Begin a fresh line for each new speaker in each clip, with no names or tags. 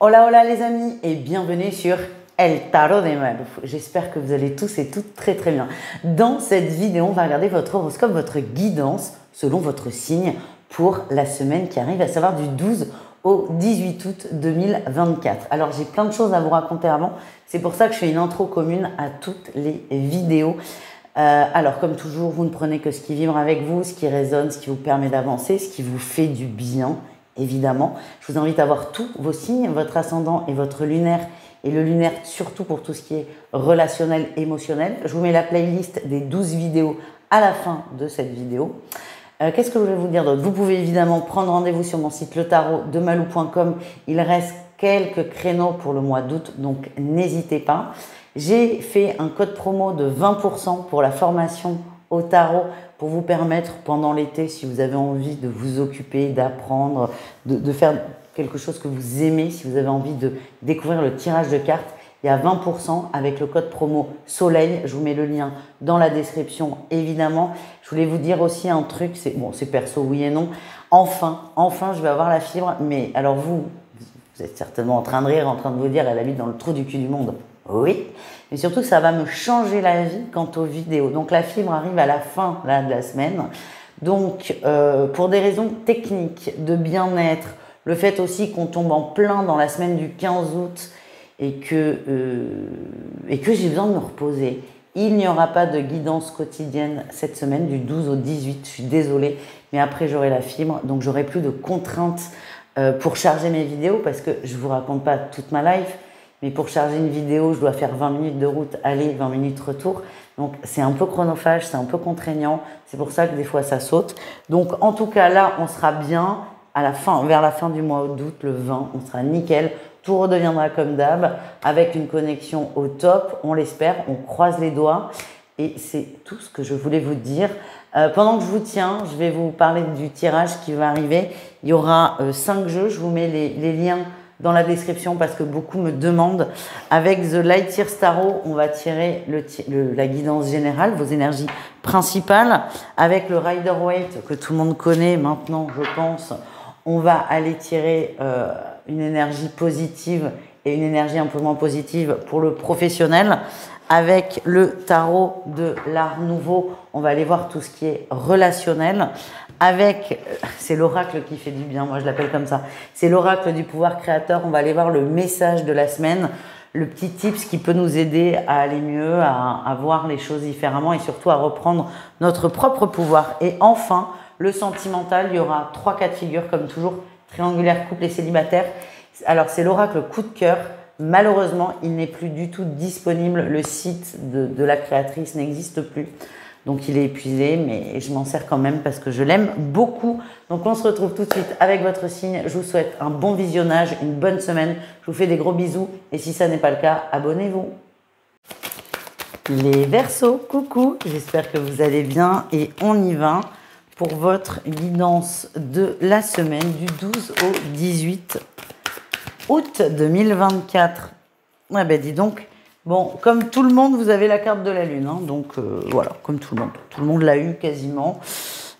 Hola hola les amis et bienvenue sur El Tarot de Malu. J'espère que vous allez tous et toutes très très bien. Dans cette vidéo, on va regarder votre horoscope, votre guidance selon votre signe pour la semaine qui arrive, à savoir du 12 au 18 août 2024. Alors j'ai plein de choses à vous raconter avant, c'est pour ça que je fais une intro commune à toutes les vidéos. Alors comme toujours, vous ne prenez que ce qui vibre avec vous, ce qui résonne, ce qui vous permet d'avancer, ce qui vous fait du bien. Évidemment, je vous invite à voir tous vos signes, votre ascendant et votre lunaire, et le lunaire surtout pour tout ce qui est relationnel, émotionnel. Je vous mets la playlist des 12 vidéos à la fin de cette vidéo. Qu'est-ce que je voulais vous dire d'autre? Vous pouvez évidemment prendre rendez-vous sur mon site letarotdemalou.com. Il reste quelques créneaux pour le mois d'août, donc n'hésitez pas. J'ai fait un code promo de 20% pour la formation au tarot pour vous permettre pendant l'été, si vous avez envie de vous occuper, d'apprendre, de faire quelque chose que vous aimez, si vous avez envie de découvrir le tirage de cartes, il y a 20% avec le code promo Soleil. Je vous mets le lien dans la description, évidemment. Je voulais vous dire aussi un truc, c'est perso, oui et non. Enfin, je vais avoir la fibre, mais alors vous êtes certainement en train de rire, en train de vous dire, elle habite dans le trou du cul du monde. Oui, mais surtout ça va me changer la vie quant aux vidéos. Donc la fibre arrive à la fin là, de la semaine. Donc pour des raisons techniques, de bien-être, le fait aussi qu'on tombe en plein dans la semaine du 15 août et que j'ai besoin de me reposer, il n'y aura pas de guidance quotidienne cette semaine du 12 au 18. Je suis désolée, mais après j'aurai la fibre, donc j'aurai plus de contraintes pour charger mes vidéos parce que je ne vous raconte pas toute ma life. Mais pour charger une vidéo, je dois faire 20 minutes de route, aller, 20 minutes retour. Donc, c'est un peu chronophage, c'est un peu contraignant. C'est pour ça que des fois, ça saute. Donc, en tout cas, là, on sera bien à la fin, vers la fin du mois d'août, le 20, on sera nickel. Tout redeviendra comme d'hab, avec une connexion au top. On l'espère, on croise les doigts. Et c'est tout ce que je voulais vous dire. Pendant que je vous tiens, je vais vous parler du tirage qui va arriver. Il y aura 5 jeux. Je vous mets les liens dans la description parce que beaucoup me demandent. Avec The Light Year Tarot, on va tirer la guidance générale, vos énergies principales. Avec le Rider Waite que tout le monde connaît maintenant, je pense, on va aller tirer une énergie positive et une énergie un peu moins positive pour le professionnel. Avec le tarot de l'Art Nouveau, on va aller voir tout ce qui est relationnel. Avec, c'est l'oracle qui fait du bien, moi je l'appelle comme ça, c'est l'oracle du pouvoir créateur. On va aller voir le message de la semaine, le petit tips qui peut nous aider à aller mieux, à voir les choses différemment et surtout à reprendre notre propre pouvoir. Et enfin, le sentimental, il y aura 3 cas de figure comme toujours, triangulaire, couple et célibataire. Alors c'est l'oracle coup de cœur. Malheureusement, il n'est plus du tout disponible. Le site de la créatrice n'existe plus. Donc, il est épuisé, mais je m'en sers quand même parce que je l'aime beaucoup. Donc, on se retrouve tout de suite avec votre signe. Je vous souhaite un bon visionnage, une bonne semaine. Je vous fais des gros bisous. Et si ça n'est pas le cas, abonnez-vous. Les Verseaux, coucou. J'espère que vous allez bien et on y va pour votre guidance de la semaine du 12 au 18 août 2024. Ouais, ben dis donc. Bon, comme tout le monde, vous avez la carte de la Lune. Hein, donc, voilà, comme tout le monde. Tout le monde l'a eu quasiment.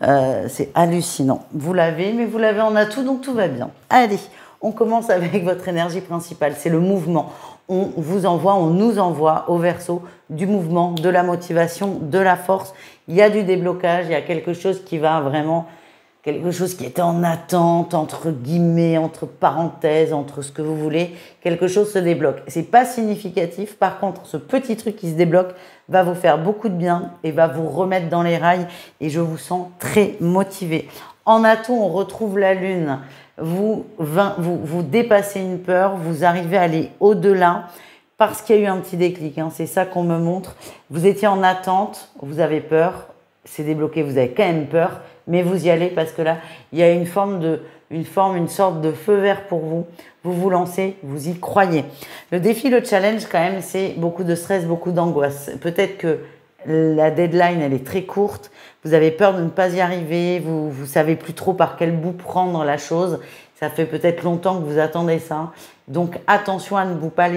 C'est hallucinant. Vous l'avez, mais vous l'avez en atout, donc tout va bien. Allez, on commence avec votre énergie principale. C'est le mouvement. On nous envoie au Verseau du mouvement, de la motivation, de la force. Il y a du déblocage, il y a quelque chose qui va vraiment... Quelque chose qui était en attente, entre guillemets, entre parenthèses, entre ce que vous voulez, quelque chose se débloque. C'est pas significatif, par contre, ce petit truc qui se débloque va vous faire beaucoup de bien et va vous remettre dans les rails et je vous sens très motivé. En atout, on retrouve la Lune. Vous dépassez une peur, vous arrivez à aller au-delà parce qu'il y a eu un petit déclic. Hein, c'est ça qu'on me montre. Vous étiez en attente, vous avez peur, c'est débloqué, vous avez quand même peur. Mais vous y allez parce que là, il y a une sorte de feu vert pour vous. Vous vous lancez, vous y croyez. Le défi, le challenge quand même, c'est beaucoup de stress, beaucoup d'angoisse. Peut-être que la deadline, elle est très courte. Vous avez peur de ne pas y arriver. Vous savez plus trop par quel bout prendre la chose. Ça fait peut-être longtemps que vous attendez ça. Donc attention à ne vous pas...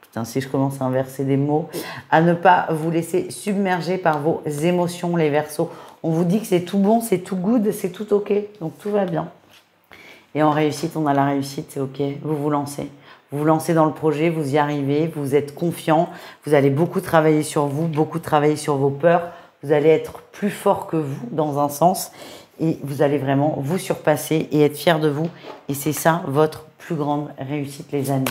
Putain, si je commence à inverser des mots, à ne pas vous laisser submerger par vos émotions, les Verseaux. On vous dit que c'est tout bon, c'est tout good, c'est tout ok, donc tout va bien. Et en réussite, on a la réussite, c'est ok, vous vous lancez. Vous vous lancez dans le projet, vous y arrivez, vous êtes confiant, vous allez beaucoup travailler sur vous, beaucoup travailler sur vos peurs, vous allez être plus fort que vous dans un sens et vous allez vraiment vous surpasser et être fier de vous. Et c'est ça votre plus grande réussite, les amis.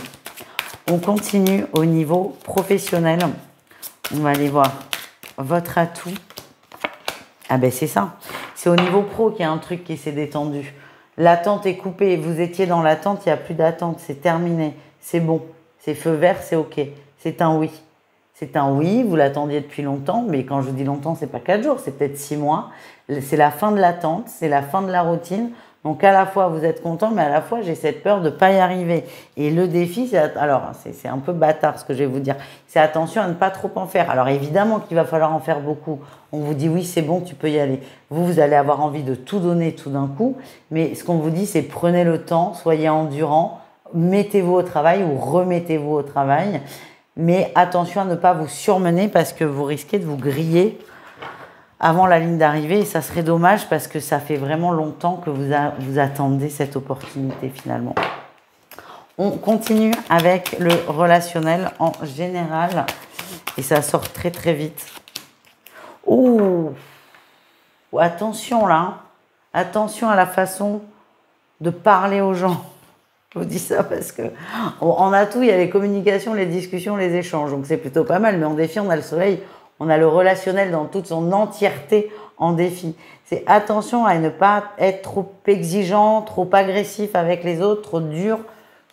On continue au niveau professionnel. On va aller voir votre atout. Ah ben c'est ça. C'est au niveau pro qu'il y a un truc qui s'est détendu. L'attente est coupée. Vous étiez dans l'attente, il n'y a plus d'attente. C'est terminé. C'est bon. C'est feu vert, c'est ok. C'est un oui. C'est un oui, vous l'attendiez depuis longtemps, mais quand je vous dis longtemps, c'est pas 4 jours, c'est peut-être 6 mois. C'est la fin de l'attente, c'est la fin de la routine. Donc à la fois vous êtes content, mais à la fois j'ai cette peur de ne pas y arriver. Et le défi, c'est un peu bâtard ce que je vais vous dire, c'est attention à ne pas trop en faire. Alors évidemment qu'il va falloir en faire beaucoup. On vous dit oui, c'est bon, tu peux y aller. Vous allez avoir envie de tout donner tout d'un coup, mais ce qu'on vous dit, c'est prenez le temps, soyez endurant, mettez-vous au travail ou remettez-vous au travail. Mais attention à ne pas vous surmener parce que vous risquez de vous griller avant la ligne d'arrivée et ça serait dommage parce que ça fait vraiment longtemps que vous attendez cette opportunité finalement. On continue avec le relationnel en général et ça sort très très vite. Oh, attention là, attention à la façon de parler aux gens. Je vous dis ça parce que en atout, il y a les communications, les discussions, les échanges. Donc c'est plutôt pas mal. Mais en défi, on a le soleil, on a le relationnel dans toute son entièreté en défi. C'est attention à ne pas être trop exigeant, trop agressif avec les autres, trop dur,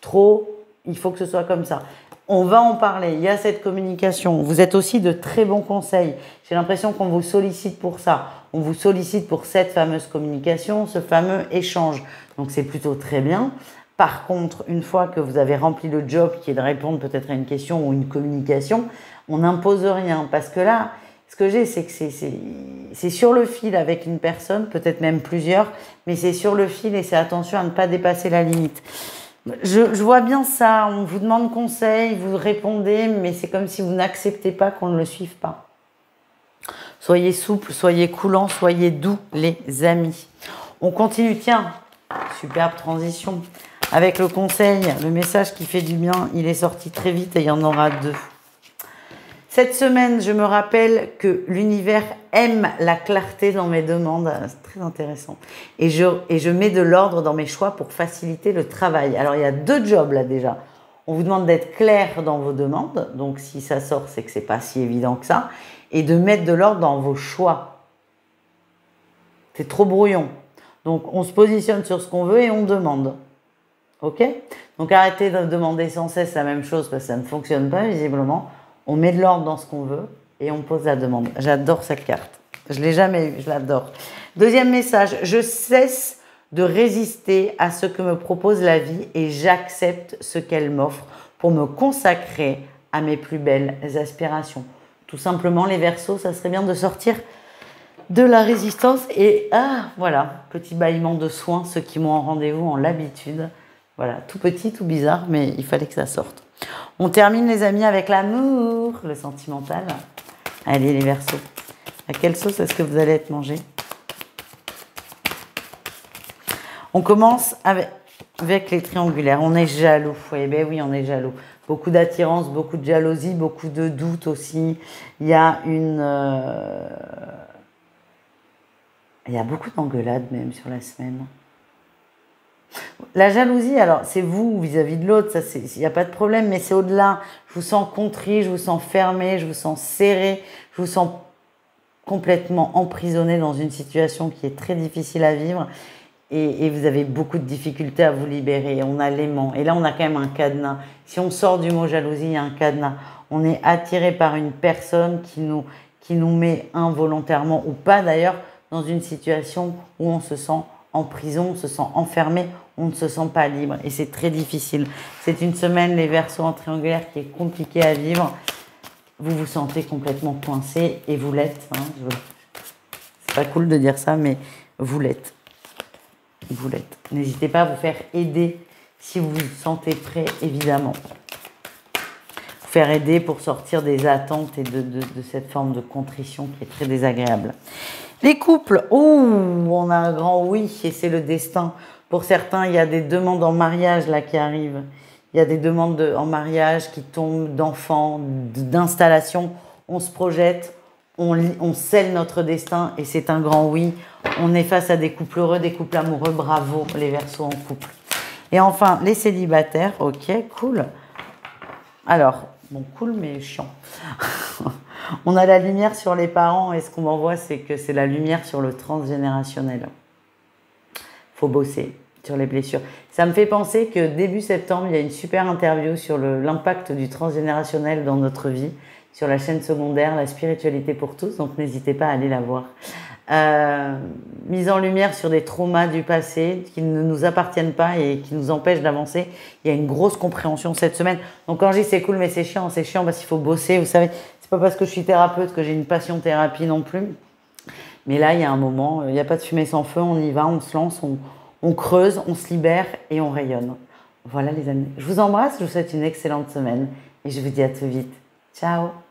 trop... Il faut que ce soit comme ça. On va en parler. Il y a cette communication. Vous êtes aussi de très bons conseils. J'ai l'impression qu'on vous sollicite pour ça. On vous sollicite pour cette fameuse communication, ce fameux échange. Donc c'est plutôt très bien. Par contre, une fois que vous avez rempli le job qui est de répondre peut-être à une question ou une communication, on n'impose rien. Parce que là, ce que j'ai, c'est que c'est sur le fil avec une personne, peut-être même plusieurs, mais c'est sur le fil et c'est attention à ne pas dépasser la limite. Je vois bien ça, on vous demande conseil, vous répondez, mais c'est comme si vous n'acceptez pas qu'on ne le suive pas. Soyez souple, soyez coulant, soyez doux, les amis. On continue, tiens, superbe transition. Avec le conseil, le message qui fait du bien, il est sorti très vite et il y en aura 2. Cette semaine, je me rappelle que l'univers aime la clarté dans mes demandes. C'est très intéressant. Et je mets de l'ordre dans mes choix pour faciliter le travail. Alors, il y a 2 jobs là déjà. On vous demande d'être clair dans vos demandes. Donc, si ça sort, c'est que c'est pas si évident que ça. Et de mettre de l'ordre dans vos choix. C'est trop brouillon. Donc, on se positionne sur ce qu'on veut et on demande. Ok? Donc arrêtez de demander sans cesse la même chose parce que ça ne fonctionne pas visiblement. On met de l'ordre dans ce qu'on veut et on pose la demande. J'adore cette carte. Je ne l'ai jamais eue, je l'adore. Deuxième message, je cesse de résister à ce que me propose la vie et j'accepte ce qu'elle m'offre pour me consacrer à mes plus belles aspirations. Tout simplement, les Verseaux, ça serait bien de sortir de la résistance et voilà, petit bâillement de soins, ceux qui m'ont en rendez-vous ont l'habitude. Voilà, tout petit, tout bizarre, mais il fallait que ça sorte. On termine, les amis, avec l'amour, le sentimental. Allez, les Verseaux. À quelle sauce est-ce que vous allez être mangés? On commence avec les triangulaires. On est jaloux. Oui, ben oui, on est jaloux. Beaucoup d'attirance, beaucoup de jalousie, beaucoup de doute aussi. Il y a il y a beaucoup d'engueulades même sur la semaine. La jalousie, alors c'est vous vis-à-vis de l'autre, ça il n'y a pas de problème, mais c'est au-delà. Je vous sens contrit, je vous sens fermé, je vous sens serré, je vous sens complètement emprisonné dans une situation qui est très difficile à vivre et vous avez beaucoup de difficultés à vous libérer. On a l'aimant et là on a quand même un cadenas. Si on sort du mot jalousie, il y a un cadenas. On est attiré par une personne qui nous met involontairement ou pas d'ailleurs dans une situation où on se sent en prison, on se sent enfermé, on ne se sent pas libre et c'est très difficile. C'est une semaine, les Verseaux en triangulaire, qui est compliquée à vivre. Vous vous sentez complètement coincé et vous l'êtes. Hein. C'est pas cool de dire ça, mais vous l'êtes. Vous l'êtes. N'hésitez pas à vous faire aider si vous vous sentez prêt, évidemment. Vous faire aider pour sortir des attentes et de cette forme de contrition qui est très désagréable. Les couples, on a un grand oui et c'est le destin. Pour certains, il y a des demandes en mariage là qui arrivent. Il y a des demandes en mariage qui tombent, d'enfants, d'installation. On se projette, on scelle notre destin et c'est un grand oui. On est face à des couples heureux, des couples amoureux. Bravo les Verseaux en couple. Et enfin, les célibataires. Ok, cool. Alors, bon, cool mais chiant. On a la lumière sur les parents et ce qu'on m'envoie, c'est que c'est la lumière sur le transgénérationnel. Faut bosser sur les blessures. Ça me fait penser que début septembre, il y a une super interview sur l'impact du transgénérationnel dans notre vie, sur la chaîne secondaire, la spiritualité pour tous, donc n'hésitez pas à aller la voir. Mise en lumière sur des traumas du passé qui ne nous appartiennent pas et qui nous empêchent d'avancer. Il y a une grosse compréhension cette semaine. Donc quand je dis c'est cool mais c'est chiant parce qu'il faut bosser, vous savez, c'est pas parce que je suis thérapeute que j'ai une passion thérapie non plus. Mais là, il y a un moment, il n'y a pas de fumée sans feu, on y va, on se lance, on creuse, on se libère et on rayonne. Voilà les amis. Je vous embrasse, je vous souhaite une excellente semaine et je vous dis à très vite. Ciao!